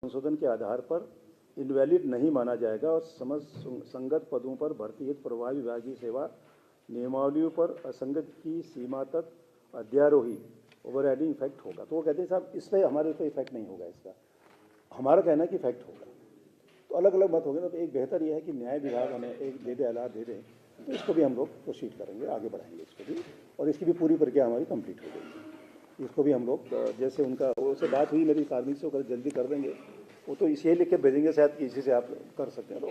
संशोधन के आधार पर इनवैलिड नहीं माना जाएगा और संगत पदों पर भर्ती हेतु प्रभावी विभागीय सेवा नियमावलियों पर असंगत की सीमा तक अध्यारोही ओवरराइडिंग इफेक्ट होगा। तो वो कहते हैं साहब इस पर हमारे ऊपर इफेक्ट नहीं होगा, इसका हमारा कहना है कि इफेक्ट होगा। तो अलग अलग मत होंगे। तो एक बेहतर यह है कि न्याय विभाग हमें एक दे दे आला दे दें, तो इसको भी हम लोग प्रोसीड करेंगे, आगे बढ़ाएंगे इसको भी, और इसकी भी पूरी प्रक्रिया हमारी कंप्लीट हो गई। इसको भी हम लोग जैसे उनका उससे बात हुई मेरी कार्मिक से, वो जल्दी कर देंगे। वो तो इसे लिख के भेजेंगे, शायद कि इसी से आप कर सकते हैं। तो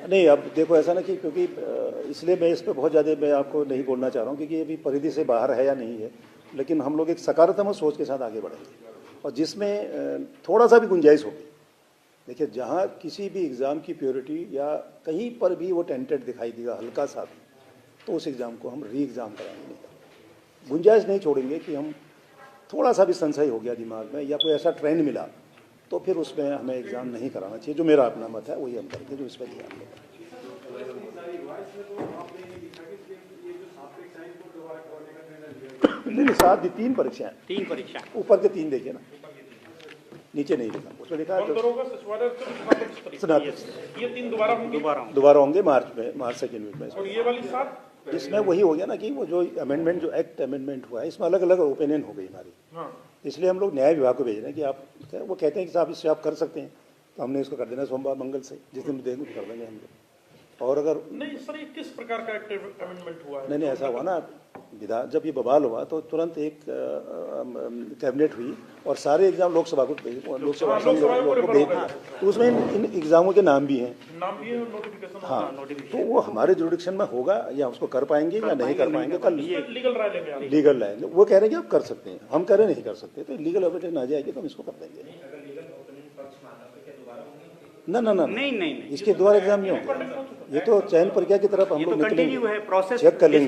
नहीं, अब देखो ऐसा ना कि क्योंकि इसलिए मैं इस पर बहुत ज़्यादा मैं आपको नहीं बोलना चाह रहा हूँ क्योंकि ये भी परिधि से बाहर है या नहीं है, लेकिन हम लोग एक सकारात्मक सोच के साथ आगे बढ़ेंगे और जिसमें थोड़ा सा भी गुंजाइश होगी। देखिए, जहाँ किसी भी एग्ज़ाम की प्योरिटी या कहीं पर भी वो टेंटेड दिखाई देगा हल्का सा भी, तो उस एग्ज़ाम को हम री एग्ज़ाम कराएंगे। गुंजाइश नहीं छोड़ेंगे कि हम थोड़ा सा भी संशय हो गया दिमाग में या कोई ऐसा ट्रेंड मिला तो फिर उसमें हमें एग्ज़ाम नहीं कराना चाहिए। जो मेरा अपना मत है वही हम करेंगे, जो इस पर ध्यान दें। नहीं, 7 3 परीक्षाएं, 3 परीक्षा ऊपर के 3 देखिए ना, नीचे नहीं लिखा, उसमें लिखा है ये 3 दोबारा होंगे मार्च सेकेंड वीक में। और ये वाली 7 इसमें वही हो गया ना कि वो जो अमेंडमेंट, जो एक्ट अमेंडमेंट हुआ है, इसमें अलग अलग ओपिनियन हो गई हमारी। हाँ। इसलिए हम लोग न्याय विभाग को भेज रहे हैं कि आप, वो कहते हैं कि साहब इससे आप कर सकते हैं, तो हमने इसको कर देना सोमवार मंगल से, जिस दिन देंगे कर देंगे हम लोग। और अगर नहीं सर, ये किस प्रकार का एक्ट अमेंडमेंट हुआ है? नहीं ऐसा हुआ ना, जब ये बवाल हुआ तो तुरंत एक कैबिनेट हुई और सारे एग्जाम लोकसभा को भेज दिया, तो उसमें इन एग्जामों के नाम भी हैं, नोटिफिकेशन। हाँ, तो वो हमारे जुरिडिक्शन में होगा या उसको कर पाएंगे या नहीं कर पाएंगे, कल लीगल राय लेंगे। लीगल राय वो कह रहे हैं कि आप कर सकते हैं, हम कह रहे नहीं कर सकते, तो लीगल ओपिनियन आ जाएगी तो हम इसको कर देंगे। ना नहीं, इसके दोबारा एग्जाम नहीं होंगे, ये तो चयन प्रक्रिया की तरफ हम लोग निकलेंगे, चेक कर लेंगे,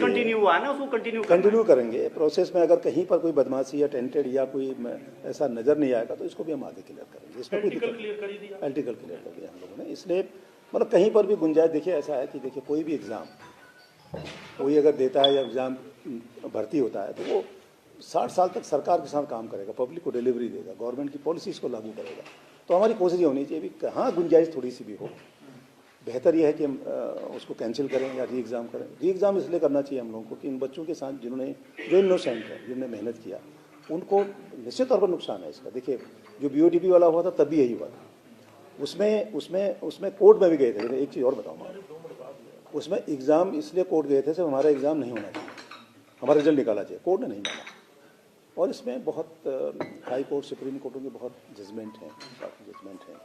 कंटिन्यू करेंगे प्रोसेस में। अगर कहीं पर कोई बदमाशी या टेंटेड या कोई ऐसा नजर नहीं आएगा तो इसको भी हम आगे क्लियर करेंगे। इसमें कोई दिक्कत, एल्टिकल क्लियर कर दिया हम लोगों ने। इसलिए मतलब कहीं पर भी गुंजाइश, देखिए ऐसा है कि देखिए कोई भी एग्जाम कोई अगर देता है या एग्जाम भर्ती होता है तो वो 60 साल तक सरकार के साथ काम करेगा, पब्लिक को डिलीवरी देगा, गवर्नमेंट की पॉलिसीज़ को लागू करेगा। तो हमारी कोशिश ये होनी चाहिए भी कहाँ गुंजाइश थोड़ी सी भी हो, बेहतर यह है कि हम उसको कैंसिल करें या री एग्ज़ाम करें। री एग्ज़ाम इसलिए करना चाहिए हम लोगों को कि इन बच्चों के साथ जो इनोसेंट है, जिन्होंने मेहनत किया, उनको निश्चित तौर पर नुकसान है इसका। देखिए, जो BOTP वाला हुआ था तब भी यही हुआ था, उसमें कोर्ट में भी गए थे। एक चीज़ और बताऊँगा, उसमें एग्ज़ाम इसलिए कोर्ट गए थे सिर्फ हमारा एग्ज़ाम नहीं होना चाहिए, हमारा रिजल्ट निकाला चाहिए, कोर्ट ने नहीं माना। और इसमें बहुत हाई कोर्ट, सुप्रीम कोर्टों के बहुत जजमेंट हैं, काफ़ी जजमेंट हैं।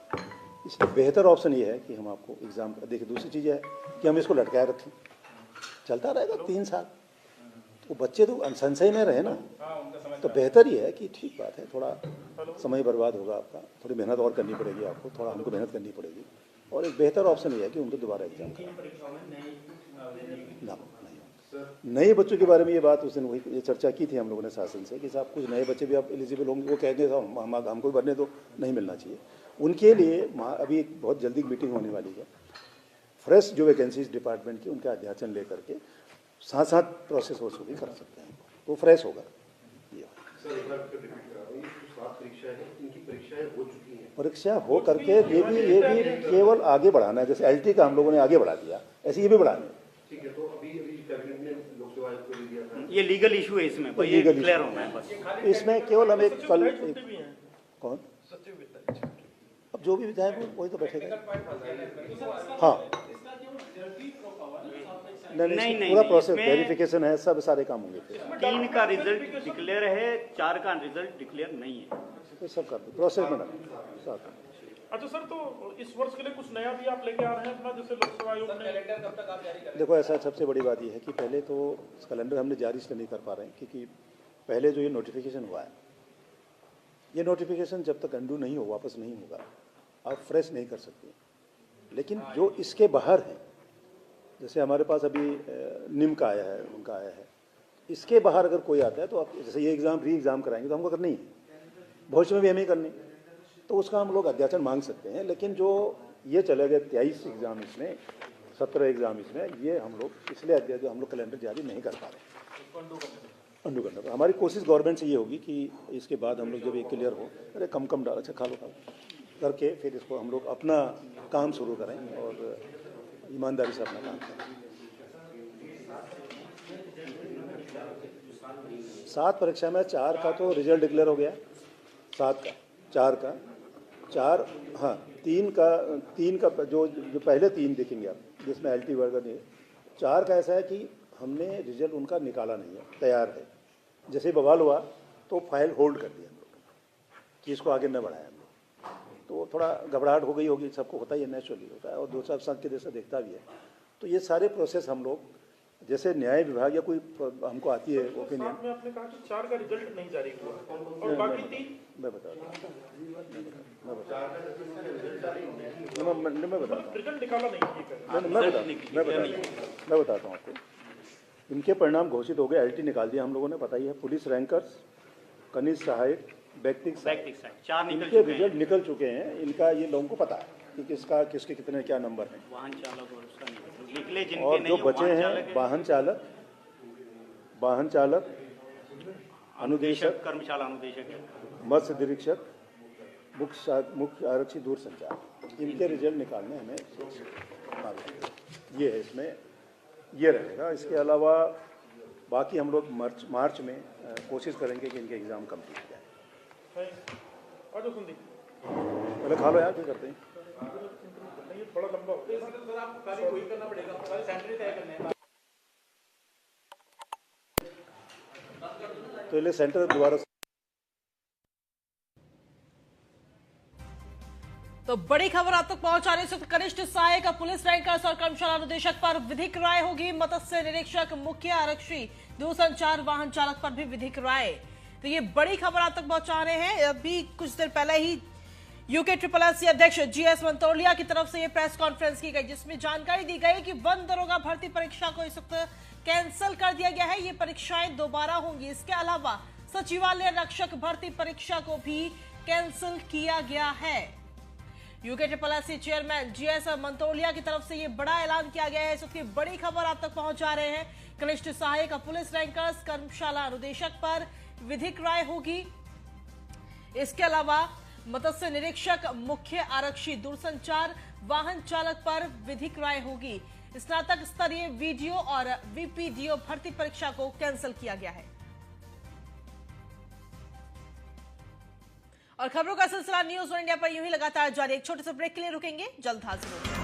इसलिए बेहतर ऑप्शन ये है कि हम आपको एग्ज़ाम का, देखिए दूसरी चीज़ है कि हम इसको लटकाए रखें, चलता रहेगा 3 साल, तो बच्चे तो संशय में रहे ना। तो बेहतर ये है कि ठीक बात है, थोड़ा समय बर्बाद होगा आपका, थोड़ी मेहनत और करनी पड़ेगी आपको, थोड़ा हमको मेहनत करनी पड़ेगी। और एक बेहतर ऑप्शन ये है कि उनको दोबारा एग्जाम ना, नए बच्चों के बारे में ये बात उस दिन वही ये चर्चा की थी हम लोगों ने शासन से कि साहब कुछ नए बच्चे भी आप एलिजिबल होंगे, वो कहेंगे हमको भरने तो नहीं मिलना चाहिए। उनके लिए अभी एक बहुत जल्दी मीटिंग होने वाली है, फ्रेश जो वैकेंसीज डिपार्टमेंट की उनका अध्याचन लेकर के साथ साथ प्रोसेस और भी कर सकते हैं, तो फ्रेश होगा। परीक्षा हो करके ये भी केवल आगे बढ़ाना है, जैसे LT का हम लोगों ने आगे बढ़ा दिया, ऐसे ये भी बढ़ाना है। ठीक है, तो अभी कैबिनेट ने लोकसभा को दे दिया था, ये लीगल इशू है, इसमें तो ये क्लियर होना है बस। इसमें केवल हम एक कल कौन अब जो भी विधायक वही तो बैठेगा। हाँ, नहीं, पूरा प्रोसेस वेरिफिकेशन है, सब सारे काम होंगे। 3 का रिजल्ट डिक्लेयर है, 4 का रिजल्ट डिक्लेयर नहीं है, तो सब कर दो प्रोसेस में। अच्छा सर, तो इस वर्ष के लिए कुछ नया भी आप लेके आ रहे हैं अपना, जैसे लोकसभा आयोग ने कैलेंडर कब तक आप जारी करेंगे? देखो, ऐसा सबसे बड़ी बात यह है कि पहले तो कैलेंडर हमने जारी इसलिए नहीं कर पा रहे हैं क्योंकि पहले जो ये नोटिफिकेशन हुआ है, ये नोटिफिकेशन जब तक अंडू नहीं हो, वापस नहीं होगा, आप फ्रेश नहीं कर सकते। लेकिन जो इसके बाहर हैं, जैसे हमारे पास अभी निम का आया है, उनका आया है, इसके बाहर अगर कोई आता है तो आप जैसे ये एग्ज़ाम री एग्ज़ाम कराएंगे तो हमको करनी है, भविष्य में भी हमें करनी, तो उसका हम लोग अध्याचन मांग सकते हैं। लेकिन जो ये चले गए 23 एग्ज़ाम इसमें, 17 एग्ज़ाम इसमें, ये हम लोग इसलिए हम लोग कैलेंडर जारी नहीं कर पा रहे हैं। अंडू करना पड़ा। हमारी कोशिश गवर्नमेंट से ये होगी कि इसके बाद हम लोग जब ये क्लियर हो, अरे कम डाल, अच्छा खा लो करके फिर इसको हम लोग अपना काम शुरू करें और ईमानदारी से अपना काम करें। 7 परीक्षा में 4 का तो रिजल्ट डिक्लेयर हो गया, 7 का 4 हाँ 3 का जो पहले 3 देखेंगे आप, जिसमें LT वर्ग नहीं, 4 का ऐसा है कि हमने रिजल्ट उनका निकाला नहीं है, तैयार है। जैसे ही बवाल हुआ तो फाइल होल्ड कर दिया हम लोग कि इसको आगे न बढ़ाया हम लोग, तो थोड़ा घबराहट हो गई होगी, सबको होता ही है, नेचुरली होता है और दूसरा संघ के जैसे देखता भी है। तो ये सारे प्रोसेस हम लोग जैसे न्याय विभाग या कोई हमको आती है ओपिनियन, में आपने कहा कि 4 का रिजल्ट नहीं जारी हुआ और बाकी 3 मैं बताता हूँ रिजल्ट निकाला नहीं, मैं बताता हूँ आपको। इनके परिणाम घोषित हो गए, LT निकाल दिया हम लोगों ने, पता ही है। पुलिस रैंकर्स, कनिष्ठ सहायक, व्यक्तिगत सहायक, 4 इनके रिजल्ट निकल चुके हैं। इनका ये लोगों को पता है कि किसके कितने क्या नंबर हैं। वाहन चालक और उसका निकले जिनके और जो नहीं, बचे हैं वाहन चालक, अनुदेशक, कर्मशाला अनुदेशक, मत्स्य निरीक्षक, मुख्य आरक्षी दूरसंचार, इनके रिजल्ट निकालने हमें ये है, इसमें ये रहेगा। इसके अलावा बाकी हम लोग मार्च में कोशिश करेंगे कि इनके एग्ज़ाम कंप्लीट हो जाए। पहले खा लो यार, क्या करते हैं, ये थोड़ा लंबा हो गया। तो ये सेंटर दोबारा। तो बड़ी खबर आप तक पहुंचाने से कनिष्ठ सहायक पुलिस रैंकर्स और कर्मशाला अनुदेशक पर विधिक राय होगी। मत्स्य निरीक्षक, मुख्य आरक्षी, दूरसंचार वाहन चालक पर भी विधिक राय। तो ये बड़ी खबर आप तक पहुंचा रहे हैं। अभी कुछ देर पहले ही UKSSC अध्यक्ष GS मंतोलिया की तरफ से ये प्रेस कॉन्फ्रेंस की गई, जिसमें जानकारी दी गई कि वन दरोगा भर्ती परीक्षा को इस वक्त कैंसिल कर दिया गया है। ये परीक्षाएं दोबारा होंगी। इसके अलावा सचिवालय रक्षक भर्ती परीक्षा को भी कैंसिल किया गया है। UKSSC चेयरमैन GS मंतोलिया की तरफ से ये बड़ा ऐलान किया गया है। इसकी बड़ी खबर आप तक पहुंचा रहे हैं। कनिष्ठ सहायक पुलिस रैंकर्स, कर्मशाला अनुदेशक पर विधिक राय होगी। इसके अलावा मत्स्य निरीक्षक, मुख्य आरक्षी, दूरसंचार वाहन चालक पर विधिक राय होगी। स्नातक स्तरीय VDO और VPDO भर्ती परीक्षा को कैंसिल किया गया है। और खबरों का सिलसिला न्यूज़ 1 इंडिया पर यूं ही लगातार जारी। एक छोटे से ब्रेक के लिए रुकेंगे, जल्द हाजिर होंगे।